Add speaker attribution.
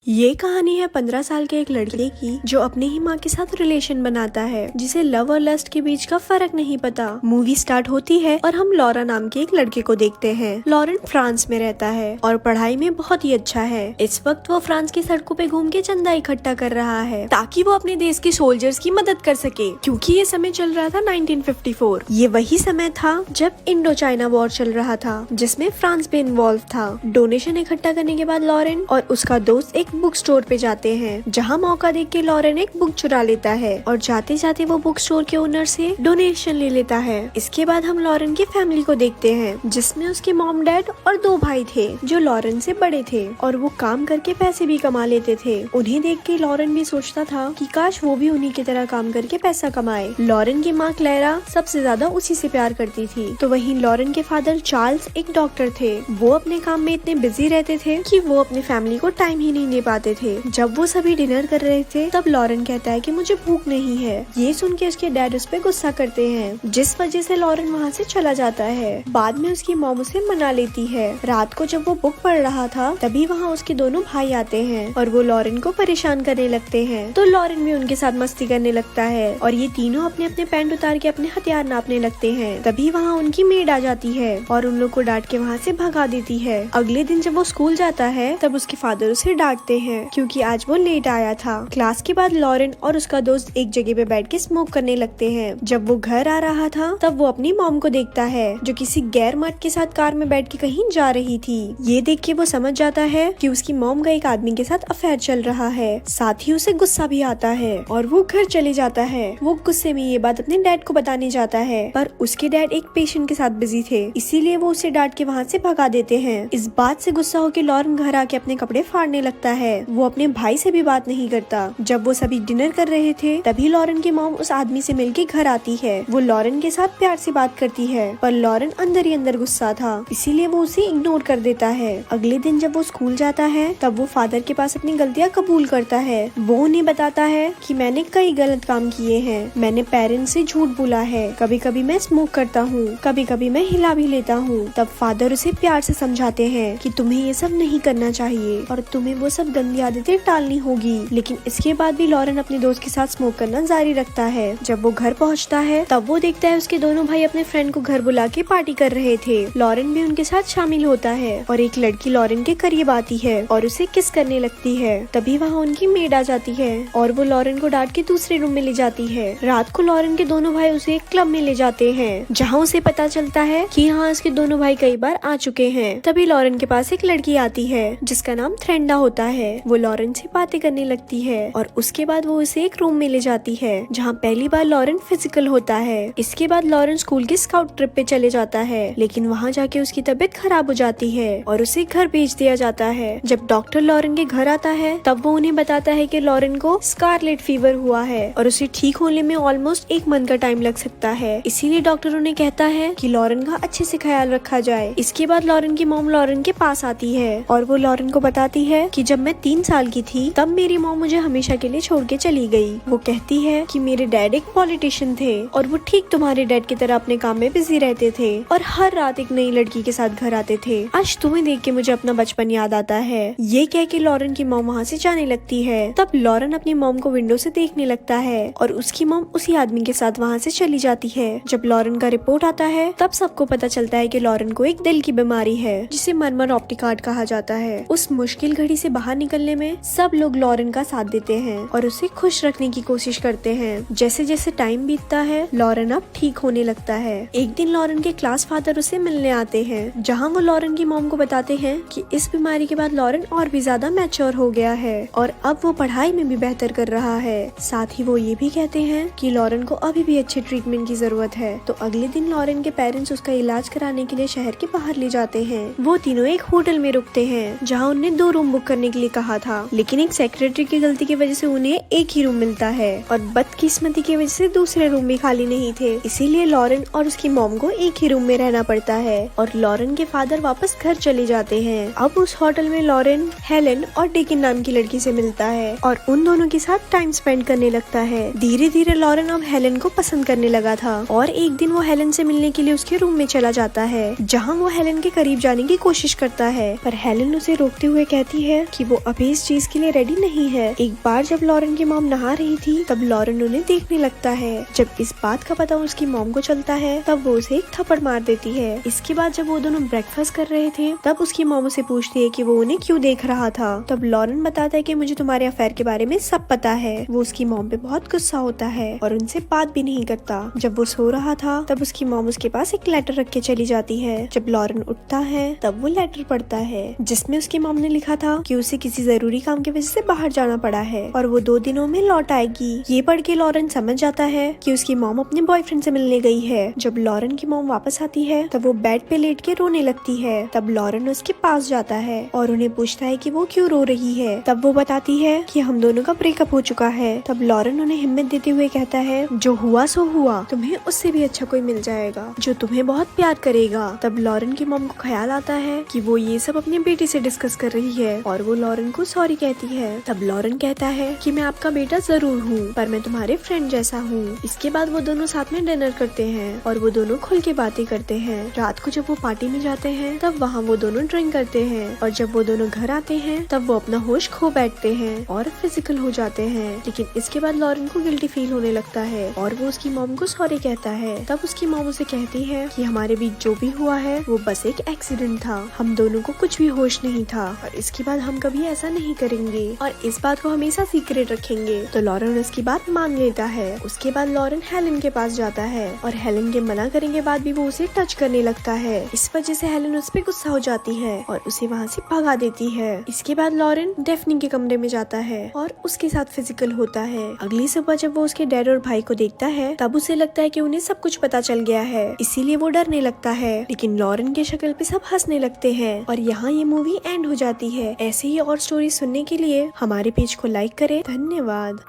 Speaker 1: ये कहानी है 15 साल के एक लड़के की जो अपने ही माँ के साथ रिलेशन बनाता है, जिसे लव और लस्ट के बीच का फर्क नहीं पता। मूवी स्टार्ट होती है और हम लॉरा नाम के एक लड़के को देखते हैं। लॉरेन फ्रांस में रहता है और पढ़ाई में बहुत ही अच्छा है। इस वक्त वो फ्रांस की सड़कों पे घूम के चंदा इकट्ठा कर रहा है ताकि वो अपने देश के सोल्जर्स की मदद कर सके, क्योंकि ये समय चल रहा था 1954। ये वही समय था जब इंडो चाइना वॉर चल रहा था, जिसमें फ्रांस भी इन्वॉल्व था। डोनेशन इकट्ठा करने के बाद लॉरेन और उसका दोस्त एक बुक स्टोर पे जाते हैं, जहाँ मौका देख के लॉरेन एक बुक चुरा लेता है और जाते जाते वो बुक स्टोर के ओनर से डोनेशन ले लेता है। इसके बाद हम लॉरेन की फैमिली को देखते हैं, जिसमें उसके मॉम डैड और 2 भाई थे जो लॉरेन से बड़े थे और वो काम करके पैसे भी कमा लेते थे। उन्हें देख के लॉरेन भी सोचता था कि काश वो भी उन्हीं की तरह काम करके पैसा कमाए। लॉरेन की माँ क्लेरा सबसे ज्यादा उसी से प्यार करती थी। तो वहीं लॉरेन के फादर चार्ल्स एक डॉक्टर थे। वो अपने काम में इतने बिजी रहते थे कि वो अपनी फैमिली को टाइम ही नहीं दे पाते थे। जब वो सभी डिनर कर रहे थे तब लॉरेन कहता है कि मुझे भूख नहीं है। ये सुन के उसके डैड उस पे गुस्सा करते हैं, जिस वजह से लॉरेन वहाँ से चला जाता है। बाद में उसकी मॉम उसे मना लेती है। रात को जब वो बुक पढ़ रहा था तभी वहाँ उसके दोनों भाई आते हैं और वो लॉरेन को परेशान करने लगते हैं। तो लॉरेन भी उनके साथ मस्ती करने लगता है और ये तीनों अपने अपने पैंट उतार के अपने हथियार नापने लगते हैं। तभी वहाँ उनकी मेड आ जाती है और उन लोग को डांट के वहाँ से भगा देती है। अगले दिन जब वो स्कूल जाता है तब उसके फादर उसे डांटते हैं क्योंकि आज वो लेट आया था। क्लास के बाद लॉरेन और उसका दोस्त एक जगह पे बैठ के स्मोक करने लगते हैं। जब वो घर आ रहा था तब वो अपनी मॉम को देखता है जो किसी गैर मर्द के साथ कार में बैठ के कहीं जा रही थी। ये देख के वो समझ जाता है कि उसकी मॉम का एक आदमी के साथ अफेयर चल रहा है। साथ ही उसे गुस्सा भी आता है और वो घर चले जाता है। वो गुस्से में ये बात अपने डैड को बताने जाता है, पर उसके डैड एक पेशेंट के साथ बिजी थे, इसीलिए वो उसे डांट के वहाँ से भगा देते हैं। इस बात से गुस्सा होकर लॉरेन घर आके अपने कपड़े फाड़ने लगता है। वो अपने भाई से भी बात नहीं करता। जब वो सभी डिनर कर रहे थे तभी लॉरेन की मॉम उस आदमी से मिलके घर आती है। वो लॉरेन के साथ प्यार से बात करती है, पर लॉरेन अंदर ही अंदर गुस्सा था, इसीलिए वो उसे इग्नोर कर देता है। अगले दिन जब वो स्कूल जाता है तब वो फादर के पास अपनी गलतियाँ कबूल करता है। वो उन्हें बताता है कि मैंने कई गलत काम किए हैं, मैंने पेरेंट्स से झूठ बोला है, कभी कभी मैं स्मोक करता हूँ, कभी कभी मैं हिला भी लेता हूँ। तब फादर उसे प्यार से समझाते हैं कि तुम्हें ये सब नहीं करना चाहिए और तुम्हें वो सब गंदी आदतें टालनी होगी। लेकिन इसके बाद भी लॉरेन अपने दोस्त के साथ स्मोक करना जारी रखता है। जब वो घर पहुंचता है तब वो देखता है उसके दोनों भाई अपने फ्रेंड को घर बुला के पार्टी कर रहे थे। लॉरेन भी उनके साथ शामिल होता है और एक लड़की लॉरेन के करीब आती है और उसे किस करने लगती है। तभी वहाँ उनकी मेड आ जाती है और वो लॉरेन को डांट के दूसरे रूम में ले जाती है। रात को लॉरेन के दोनों भाई उसे एक क्लब में ले जाते हैं, जहाँ उसे पता चलता है कि यहाँ उसके दोनों भाई कई बार आ चुके हैं। तभी लॉरेन के पास एक लड़की आती है जिसका नाम थ्रेंडा होता है। वो लॉरेन से बातें करने लगती है और उसके बाद वो उसे एक रूम में ले जाती है जहाँ पहली बार लॉरेन फिजिकल होता है। इसके बाद लॉरेन स्कूल के स्काउट ट्रिप पे चले जाता है, लेकिन वहाँ जाके उसकी तबीयत खराब हो जाती है और उसे घर भेज दिया जाता है। जब डॉक्टर लॉरेन के घर आता है तब वो उन्हें बताता है कि लॉरेन को स्कारलेट फीवर हुआ है और उसे ठीक होने में ऑलमोस्ट 1 मंथ का टाइम लग सकता है। इसीलिए डॉक्टर उन्हें कहता है कि लॉरेन का अच्छे से ख्याल रखा जाए। इसके बाद लॉरेन की मॉम लॉरेन के पास आती है और वो लॉरेन को बताती है कि जब मैं 3 साल की थी तब मेरी मॉम मुझे हमेशा के लिए छोड़ के चली गई। वो कहती है कि मेरे डैड एक पॉलिटिशियन थे और वो ठीक तुम्हारे डैड की तरह अपने काम में बिजी रहते थे और हर रात एक नई लड़की के साथ घर आते थे। आज तुम्हें देख के मुझे अपना बचपन याद आता है। ये कह के लॉरेन की मॉम वहाँ से जाने लगती है। तब लॉरेन अपनी मॉम को विंडो से देखने लगता है और उसकी मॉम उसी आदमी के साथ वहाँ से चली जाती है। जब लॉरेन का रिपोर्ट आता है तब सबको पता चलता है कि लॉरेन को एक दिल की बीमारी है जिसे मर्मर ऑप्टिकार्ड कहा जाता है। उस मुश्किल घड़ी से बाहर निकलने में सब लोग लॉरेन का साथ देते हैं और उसे खुश रखने की कोशिश करते हैं। जैसे जैसे टाइम बीतता है लॉरेन अब ठीक होने लगता है। एक दिन लॉरेन के क्लास फादर उसे मिलने आते हैं, जहाँ वो लॉरेन की मॉम को बताते हैं कि इस बीमारी के बाद लॉरेन और भी ज्यादा मैच्योर हो गया है और अब वो पढ़ाई में भी बेहतर कर रहा है। साथ ही वो ये भी कहते हैं कि लॉरेन को अभी भी अच्छे ट्रीटमेंट की जरूरत है। तो अगले दिन लॉरेन के पेरेंट्स उसका इलाज कराने के लिए शहर के बाहर ले जाते हैं। वो तीनों एक होटल में रुकते हैं जहाँ उन्हें 2 रूम बुक करने के लिए कहा था, लेकिन एक सेक्रेटरी की गलती की वजह से उन्हें एक ही रूम मिलता है और बदकिस्मती की वजह से दूसरे रूम भी खाली नहीं थे। इसीलिए लॉरेन और उसकी मॉम को एक ही रूम में रहना पड़ता है और लॉरेन के फादर वापस घर चले जाते हैं। अब उस होटल में लॉरेन हेलन और डेकिन नाम की लड़की से मिलता है और उन दोनों के साथ टाइम स्पेंड करने लगता है। धीरे धीरे लॉरेन अब हेलन को पसंद करने लगा था और एक दिन वो हेलन से मिलने के लिए उसके रूम में चला जाता है, जहाँ वो हेलन के करीब जाने की कोशिश करता है, पर हेलन उसे रोकते हुए कहती है कि वो अभी इस चीज के लिए रेडी नहीं है। एक बार जब लॉरेन की मॉम नहा रही थी तब लॉरेन उन्हें देखने लगता है। जब इस बात का पता उसकी मॉम को चलता है तब वो उसे एक थप्पड़ मार देती है। इसके बाद जब वो दोनों ब्रेकफास्ट कर रहे थे तब उसकी मॉम उसे पूछती है कि वो उन्हें क्यों देख रहा था। तब लॉरेन बताता है कि मुझे तुम्हारे अफेयर के बारे में सब पता है। वो उसकी मॉम पे बहुत गुस्सा होता है और उनसे बात भी नहीं करता। जब वो सो रहा था तब उसकी मॉम उसके पास एक लेटर रख के चली जाती है। जब लॉरेन उठता है तब वो लेटर पढ़ता है जिसमें उसकी मॉम ने लिखा था कि उसे किसी जरूरी काम की वजह से बाहर जाना पड़ा है और वो 2 दिनों में लौट आएगी। ये पढ़ के लॉरेन समझ जाता है कि उसकी मॉम अपने बॉयफ्रेंड से मिलने गई है। जब लॉरेन की मॉम वापस आती है तब वो बेड पे लेट के रोने लगती है। तब लॉरेन उसके पास जाता है और उन्हें पूछता है कि वो क्यों रो रही है। तब वो बताती है कि हम दोनों का ब्रेकअप हो चुका है। तब लॉरेन उन्हें हिम्मत देते हुए कहता है जो हुआ सो हुआ, तुम्हें उससे भी अच्छा कोई मिल जाएगा जो तुम्हें बहुत प्यार करेगा। तब लॉरेन की मॉम को ख्याल आता है कि वो ये सब अपनी बेटी से डिस्कस कर रही है और वो लॉरेन को सॉरी कहती है। तब लॉरेन कहता है कि मैं आपका बेटा जरूर हूँ पर मैं तुम्हारे फ्रेंड जैसा हूँ। इसके बाद वो दोनों साथ में डिनर करते हैं और वो दोनों खुल के बातें करते हैं। रात को जब वो पार्टी में जाते हैं तब वहाँ वो दोनों ड्रिंक करते हैं और जब वो दोनों घर आते हैं तब वो अपना होश खो बैठते हैं और फिजिकल हो जाते हैं। लेकिन इसके बाद लॉरेन को गिल्टी फील होने लगता है और वो उसकी मॉम को सॉरी कहता है। तब उसकी मॉम उसे कहती है कि हमारे बीच जो भी हुआ है वो बस एक एक्सीडेंट था, हम दोनों को कुछ भी होश नहीं था और इसके बाद हम कभी ऐसा नहीं करेंगे और इस बात को हमेशा सीक्रेट रखेंगे। तो लॉरेन उसकी बात मान लेता है। उसके बाद लॉरेन हेलेन के पास जाता है और हेलेन के मना करने के बाद भी वो उसे टच करने लगता है। इस वजह से हेलेन उस पर गुस्सा हो जाती है और उसे वहाँ से भगा देती है। इसके बाद लॉरेन डेफनी के कमरे में जाता है और उसके साथ फिजिकल होता है। अगली सुबह जब वो उसके डैड और भाई को देखता है तब उसे लगता है कि उन्हें सब कुछ पता चल गया है, इसीलिए वो डरने लगता है। लेकिन लॉरेन के शक्ल पे सब हंसने लगते हैं और यहाँ ये मूवी एंड हो जाती है। ऐसे ही और स्टोरी सुनने के लिए हमारे पेज को लाइक करें। धन्यवाद।